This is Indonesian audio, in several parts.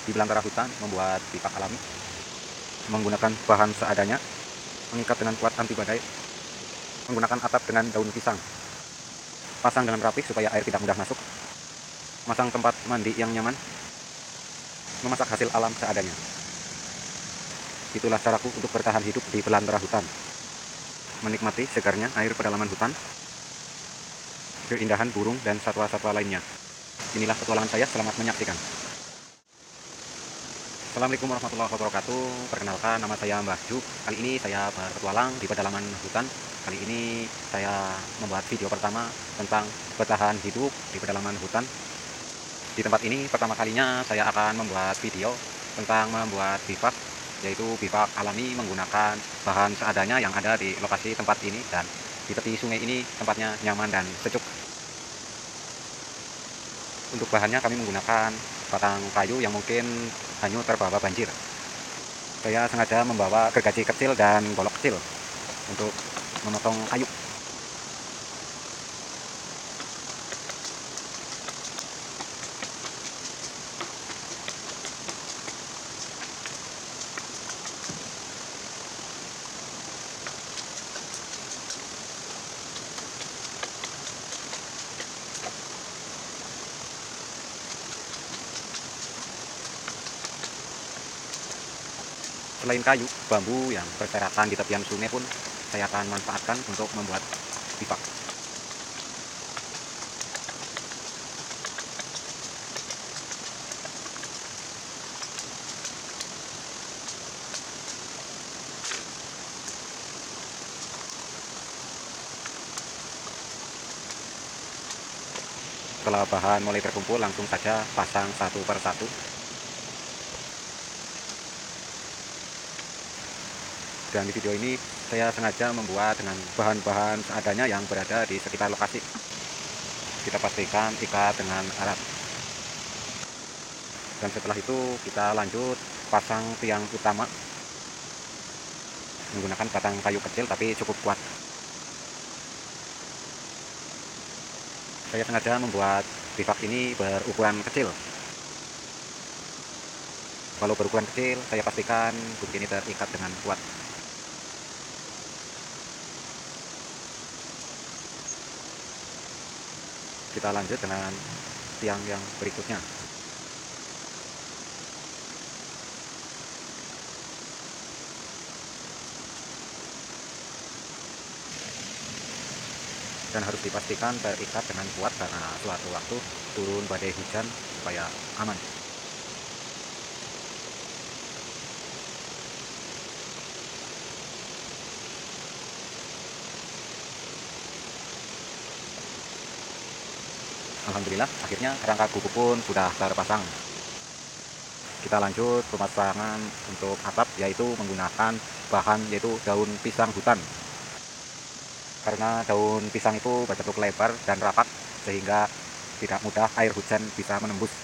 di belantara hutan membuat pipa alami menggunakan bahan seadanya, mengikat dengan kuat anti badai, menggunakan atap dengan daun pisang, pasang dengan rapi supaya air tidak mudah masuk, masang tempat mandi yang nyaman, memasak hasil alam seadanya. Itulah caraku untuk bertahan hidup di belantara hutan, menikmati segarnya air pedalaman hutan, keindahan burung dan satwa-satwa lainnya. Inilah petualangan saya, selamat menyaksikan. Assalamualaikum warahmatullahi wabarakatuh. Perkenalkan, nama saya Mbah Juk. Kali ini saya berpetualang di pedalaman hutan. Kali ini saya membuat video pertama tentang bertahan hidup di pedalaman hutan. Di tempat ini pertama kalinya saya akan membuat video tentang membuat bivak, yaitu bivak alami menggunakan bahan seadanya yang ada di lokasi tempat ini, dan di tepi sungai ini tempatnya nyaman dan sejuk. Untuk bahannya kami menggunakan batang kayu yang mungkin hanyut terbawa banjir. Saya sengaja membawa gergaji kecil dan golok kecil untuk memotong kayu. Selain kayu, bambu yang berserakan di tepian sungai pun saya akan manfaatkan untuk membuat bivak. Setelah bahan mulai terkumpul, langsung saja pasang satu per satu. Dan di video ini saya sengaja membuat dengan bahan-bahan seadanya yang berada di sekitar lokasi. Kita pastikan ikat dengan erat. Dan setelah itu kita lanjut pasang tiang utama menggunakan batang kayu kecil tapi cukup kuat. Saya sengaja membuat bivak ini berukuran kecil. Kalau berukuran kecil, saya pastikan gunting ini terikat dengan kuat. Kita lanjut dengan tiang yang berikutnya. Dan harus dipastikan terikat dengan kuat karena suatu waktu turun badai hujan supaya aman. Alhamdulillah, akhirnya kerangka kuku pun sudah terpasang. Kita lanjut pemasangan untuk atap, yaitu menggunakan bahan yaitu daun pisang hutan. Karena daun pisang itu berbentuk lebar dan rapat sehingga tidak mudah air hujan bisa menembus.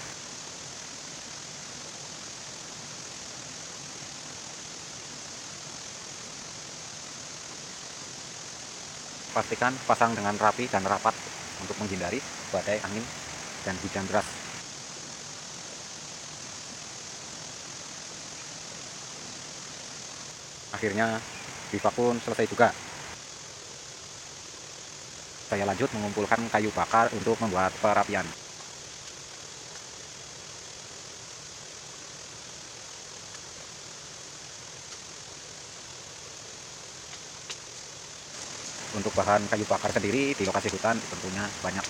Pastikan pasang dengan rapi dan rapat untuk menghindari badai angin dan hujan deras. Akhirnya bivak pun selesai juga. Saya lanjut mengumpulkan kayu bakar untuk membuat perapian. Untuk bahan kayu bakar sendiri di lokasi hutan tentunya banyak.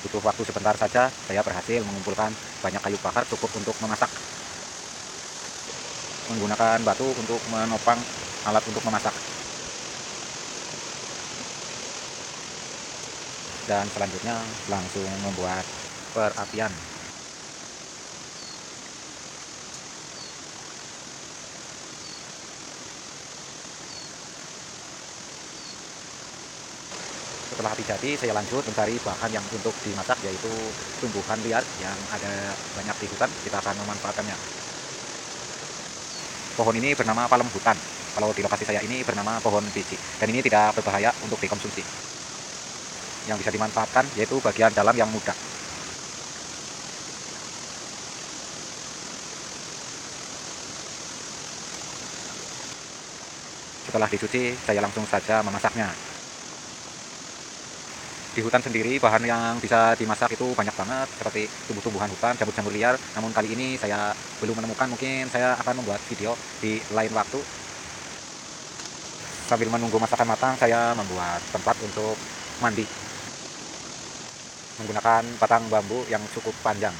Butuh waktu sebentar saja, saya berhasil mengumpulkan banyak kayu bakar cukup untuk memasak. Menggunakan batu untuk menopang alat untuk memasak. Dan selanjutnya langsung membuat perapian. Setelah api jadi, saya lanjut mencari bahan yang untuk dimasak, yaitu tumbuhan liar yang ada banyak di hutan. Kita akan memanfaatkannya. Pohon ini bernama palem hutan. Kalau di lokasi saya ini bernama pohon biji, dan ini tidak berbahaya untuk dikonsumsi. Yang bisa dimanfaatkan yaitu bagian dalam yang muda. Setelah dicuci, saya langsung saja memasaknya. Di hutan sendiri bahan yang bisa dimasak itu banyak banget, seperti tumbuh-tumbuhan hutan, jamur-jamur liar. Namun kali ini saya belum menemukan, mungkin saya akan membuat video di lain waktu. Sambil menunggu masakan matang, saya membuat tempat untuk mandi menggunakan batang bambu yang cukup panjang.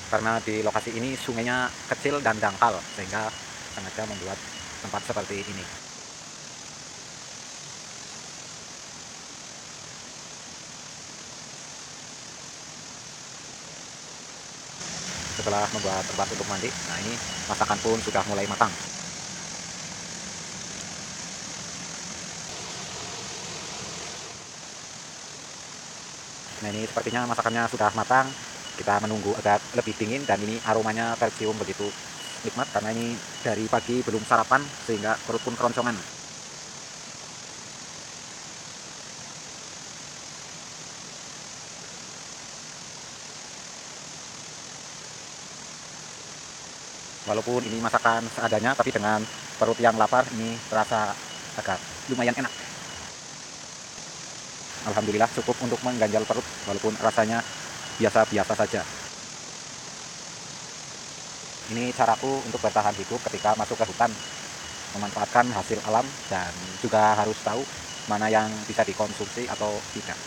Karena di lokasi ini sungainya kecil dan dangkal, sehingga sengaja membuat tempat seperti ini. Setelah membuat tempat untuk mandi, nah ini masakan pun sudah mulai matang. Nah ini sepertinya masakannya sudah matang. Kita menunggu agak lebih dingin, dan ini aromanya tercium begitu nikmat karena ini dari pagi belum sarapan sehingga perut pun keroncongan. Walaupun ini masakan seadanya, tapi dengan perut yang lapar ini terasa agak lumayan enak. Alhamdulillah cukup untuk mengganjal perut walaupun rasanya biasa-biasa saja. Ini caraku untuk bertahan hidup ketika masuk ke hutan, memanfaatkan hasil alam dan juga harus tahu mana yang bisa dikonsumsi atau tidak.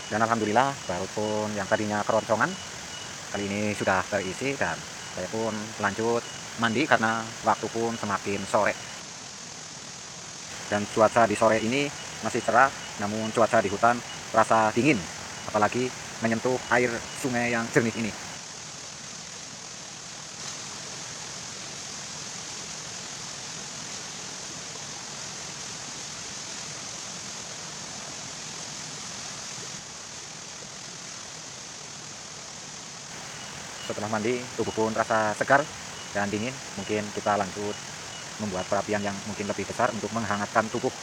Dan alhamdulillah perut pun yang tadinya keroncongan kali ini sudah terisi, dan saya pun lanjut mandi karena waktu pun semakin sore. Dan cuaca di sore ini masih cerah, namun cuaca di hutan terasa dingin, apalagi menyentuh air sungai yang jernih ini. Setelah mandi, tubuh pun terasa segar dan dingin. Mungkin kita lanjut membuat perapian yang mungkin lebih besar untuk menghangatkan tubuh.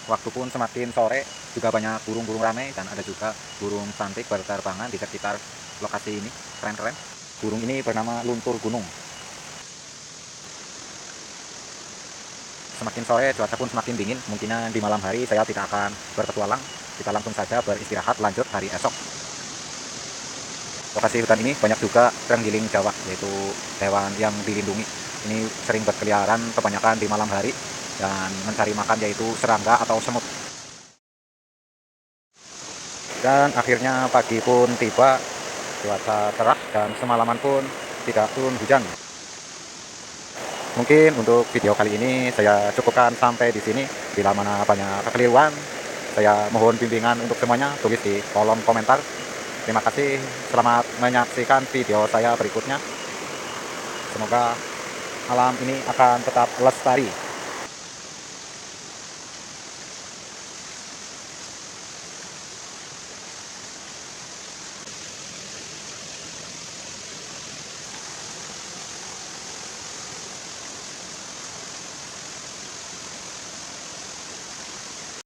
Waktu pun semakin sore, juga banyak burung-burung ramai, dan ada juga burung cantik berterbangan di sekitar lokasi ini. Keren-keren. Burung ini bernama luntur gunung. Semakin sore, cuaca pun semakin dingin. Mungkin di malam hari saya tidak akan berpetualang. Kita langsung saja beristirahat, lanjut hari esok. Lokasi hutan ini banyak juga terenggiling Jawa, yaitu hewan yang dilindungi. Ini sering berkeliaran kebanyakan di malam hari dan mencari makan, yaitu serangga atau semut. Dan akhirnya pagi pun tiba, cuaca cerah dan semalaman pun tidak turun hujan. Mungkin untuk video kali ini saya cukupkan sampai di sini. Bila mana banyak kekeliruan, saya mohon bimbingan untuk semuanya, tulis di kolom komentar. Terima kasih, selamat menyaksikan video saya berikutnya. Semoga alam ini akan tetap lestari.